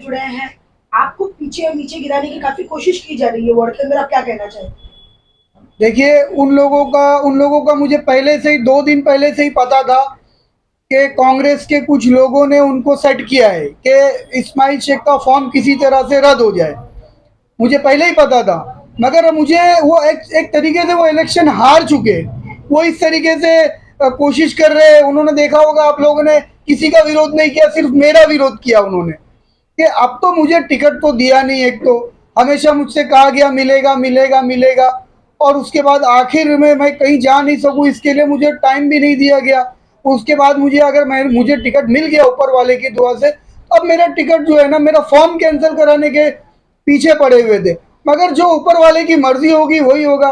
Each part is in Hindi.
जुड़े हैं, आपको पीछे नीचे गिराने की काफी कोशिश की जा रही है वार्ड के अंदर, आप क्या कहना चाहेंगे? देखिए, उन लोगों का मुझे पहले से ही 2 दिन पहले से ही पता था कि कांग्रेस के कुछ लोगों ने उनको सेट किया है कि इस्माइल शेख का फॉर्म किसी तरह से रद्द हो जाए। मुझे पहले ही पता था, मगर मुझे वो एक तरीके से वो इलेक्शन हार चुके, वो इस तरीके से कोशिश कर रहे हैं। उन्होंने देखा होगा, आप लोगों ने किसी का विरोध नहीं किया, सिर्फ मेरा विरोध किया उन्होंने, कि अब तो मुझे टिकट तो दिया नहीं। एक तो हमेशा मुझसे कहा गया मिलेगा मिलेगा मिलेगा, और उसके बाद आखिर में मैं कहीं जा नहीं सकूं, इसके लिए मुझे टाइम भी नहीं दिया गया। उसके बाद मुझे टिकट मिल गया ऊपर वाले की दुआ से, अब मेरा टिकट जो है ना, मेरा फॉर्म कैंसिल कराने के पीछे पड़े हुए थे। मगर जो ऊपर वाले की मर्जी होगी वही होगा।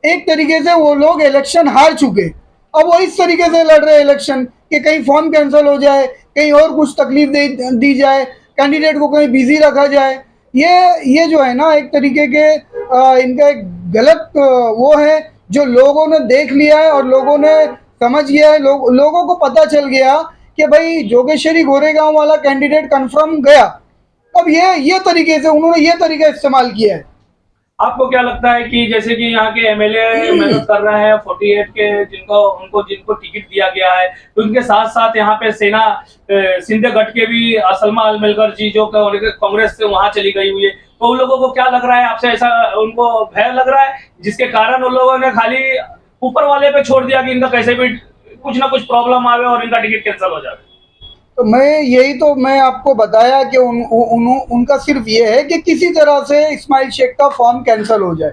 एक तरीके से वो लोग इलेक्शन हार चुके, अब वो इस तरीके से लड़ रहे इलेक्शन कि कहीं फॉर्म कैंसिल हो जाए, कहीं और कुछ तकलीफ दी जाए, कैंडिडेट को कहीं बिजी रखा जाए। ये जो है ना, एक तरीके के इनका एक गलत वो है, जो लोगों ने देख लिया है और लोगों ने समझ गया है। लोगों को पता चल गया कि भाई जोगेश्वरी गोरेगांव वाला कैंडिडेट कंफर्म गया। अब ये तरीके से उन्होंने ये तरीका इस्तेमाल किया है। आपको क्या लगता है कि जैसे कि यहाँ के एमएलए मेहनत कर रहे हैं 48 के, जिनको टिकट दिया गया है, तो उनके साथ साथ यहाँ पे सेना सिंधे गढ़ के भी सलमा अलमेलकर जी जो कांग्रेस से वहां चली गई हुई है, तो उन लोगों को क्या लग रहा है आपसे, ऐसा उनको भय लग रहा है जिसके कारण उन लोगों ने खाली ऊपर वाले पे छोड़ दिया कि इनका कैसे भी कुछ ना कुछ प्रॉब्लम आवे और इनका टिकट कैंसिल हो जाए? तो मैं आपको बताया कि उनका सिर्फ ये है कि किसी तरह से इस्माइल शेख का फॉर्म कैंसिल हो जाए।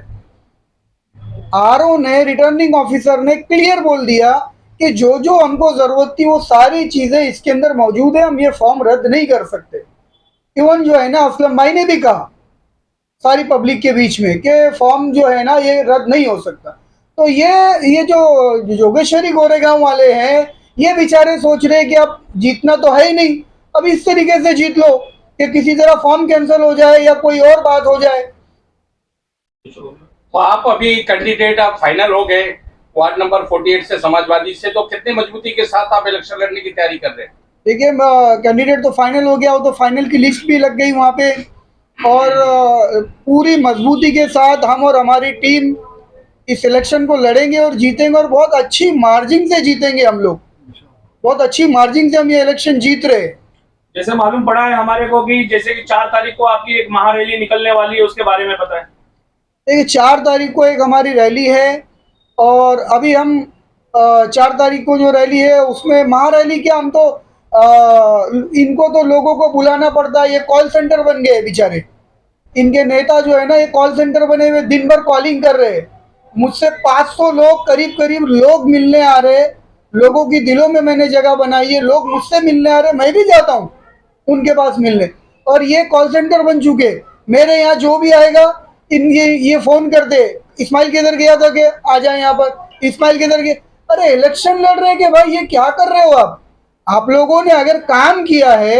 आरओ ने, रिटर्निंग ऑफिसर ने क्लियर बोल दिया कि जो जो हमको जरूरत थी वो सारी चीजें इसके अंदर मौजूद है, हम ये फॉर्म रद्द नहीं कर सकते। इवन जो है ना, असलम भाई ने भी कहा सारी पब्लिक के बीच में कि फॉर्म जो है ना ये रद्द नहीं हो सकता। तो ये जो जोगेश्वरी गोरेगांव वाले हैं, ये बेचारे सोच रहे हैं कि अब जीतना तो है ही नहीं, अब इस तरीके से जीत लो कि किसी तरह फॉर्म कैंसिल हो जाए या कोई और बात हो जाए। तो आप अभी कैंडिडेट आप फाइनल हो गए वार्ड नंबर 48 से, समाजवादी से, तो कितनी मजबूती के साथ आप इलेक्शन लड़ने की तैयारी कर रहे हैं? देखिए, कैंडिडेट तो फाइनल हो गया, वो तो फाइनल की लिस्ट भी लग गई वहाँ पे, और पूरी मजबूती के साथ हम और हमारी टीम इस इलेक्शन को लड़ेंगे और जीतेंगे, और बहुत अच्छी मार्जिन से जीतेंगे हम लोग। बहुत अच्छी मार्जिन से हम ये इलेक्शन जीत रहे हैं। जैसे मालूम पड़ा है हमारे को कि जैसे कि 4 तारीख को आपकी एक महारैली निकलने वाली है, उसके बारे में पता है? देखिए, 4 तारीख को एक हमारी रैली है, और अभी हम 4 तारीख को जो रैली है उसमें महारैली क्या, हम तो इनको तो लोगों को बुलाना पड़ता है, ये कॉल सेंटर बन गए बेचारे। इनके नेता जो है ना, ये कॉल सेंटर बने हुए दिन भर कॉलिंग कर रहे हैं। मुझसे 500 लोग करीब करीब लोग मिलने आ रहे हैं। लोगों की दिलों में मैंने जगह बनाई है, लोग मुझसे मिलने आ रहे हैं, मैं भी जाता हूँ उनके पास मिलने। और ये कॉल सेंटर बन चुके, मेरे यहाँ जो भी आएगा इन ये फ़ोन कर दे, इस्माइल किधर गया था कि आ जाए यहाँ पर, इस्माइल किधर गया। अरे इलेक्शन लड़ रहे कि भाई, ये क्या कर रहे हो आप लोगों ने अगर काम किया है,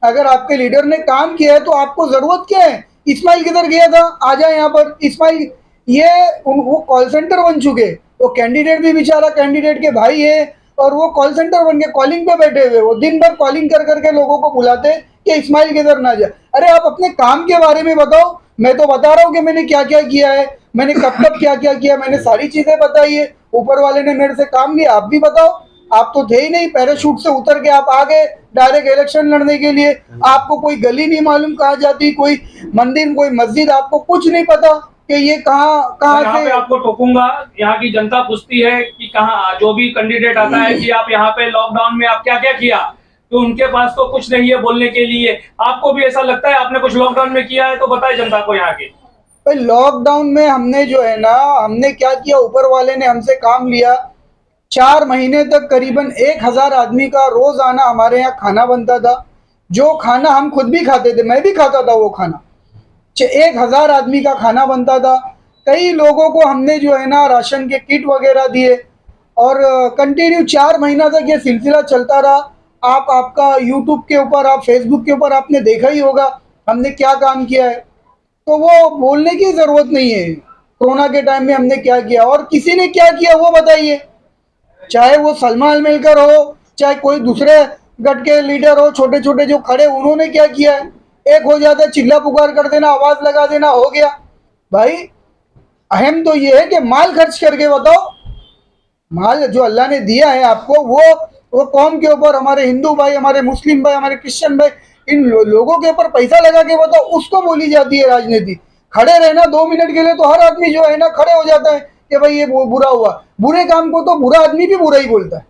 अगर आपके लीडर ने काम किया है, तो आपको ज़रूरत क्या है? इस्माइल किधर गया था, आ जाए यहाँ पर इस्माइल। ये वो कॉल सेंटर बन चुके, वो कैंडिडेट भी बेचारा कैंडिडेट के भाई है, और वो कॉल सेंटर बन के कॉलिंग पे बैठे हुए, वो दिन भर कॉलिंग कर करके लोगों को बुलाते कि इस्माइल किधर ना जाए। अरे आप अपने काम के बारे में बताओ, मैं तो बता रहा हूँ कि मैंने क्या क्या किया है, मैंने कब कब क्या क्या किया, मैंने सारी चीजें बताई है। ऊपर वाले ने मेरे से काम लिया, आप भी बताओ। आप तो थे ही नहीं, पैराशूट से उतर के आप आ गए डायरेक्ट इलेक्शन लड़ने के लिए। आपको कोई गली नहीं मालूम कहाँ जाती, कोई मंदिर, कोई मस्जिद, आपको कुछ नहीं पता कि ये कहाँ कहाँ यहाँ से। पे आपको टोकूंगा, यहाँ की जनता पूछती है कि कहाँ जो भी कैंडिडेट आता है कि आप यहाँ पे लॉकडाउन में आप क्या क्या किया, तो उनके पास तो कुछ नहीं है बोलने के लिए। आपको भी ऐसा लगता है आपने कुछ लॉकडाउन में किया है? तो बताए जनता को यहाँ के। भाई, लॉकडाउन में हमने जो है ना, हमने क्या किया, ऊपर वाले ने हमसे काम लिया। 4 महीने तक करीबन 1,000 आदमी का रोज आना हमारे यहाँ खाना बनता था। जो खाना हम खुद भी खाते थे, मैं भी खाता था वो खाना। 1,000 आदमी का खाना बनता था। कई लोगों को हमने जो है ना राशन के किट वगैरह दिए, और कंटिन्यू 4 महीना तक ये सिलसिला चलता रहा। आपका यूट्यूब के ऊपर, आप फेसबुक के ऊपर आपने देखा ही होगा हमने क्या काम किया है। तो वो बोलने की ज़रूरत नहीं है कोरोना के टाइम में हमने क्या किया, और किसी ने क्या किया वो बताइए। चाहे वो सलमा अलमेलकर हो, चाहे कोई दूसरे गट के लीडर हो, छोटे छोटे जो खड़े, उन्होंने क्या किया है? एक हो जाता है, चिल्ला पुकार कर देना, आवाज लगा देना, हो गया। भाई अहम तो ये है कि माल खर्च करके बताओ, माल जो अल्लाह ने दिया है आपको, वो कौम के ऊपर, हमारे हिंदू भाई, हमारे मुस्लिम भाई, हमारे क्रिश्चियन भाई, इन लोगों के ऊपर पैसा लगा के बताओ, उसको बोली जाती है राजनीति। खड़े रहना 2 मिनट के लिए तो हर आदमी जो है ना खड़े हो जाता है कि भाई ये बुरा हुआ। बुरे काम को तो बुरा आदमी भी बुरा ही बोलता है।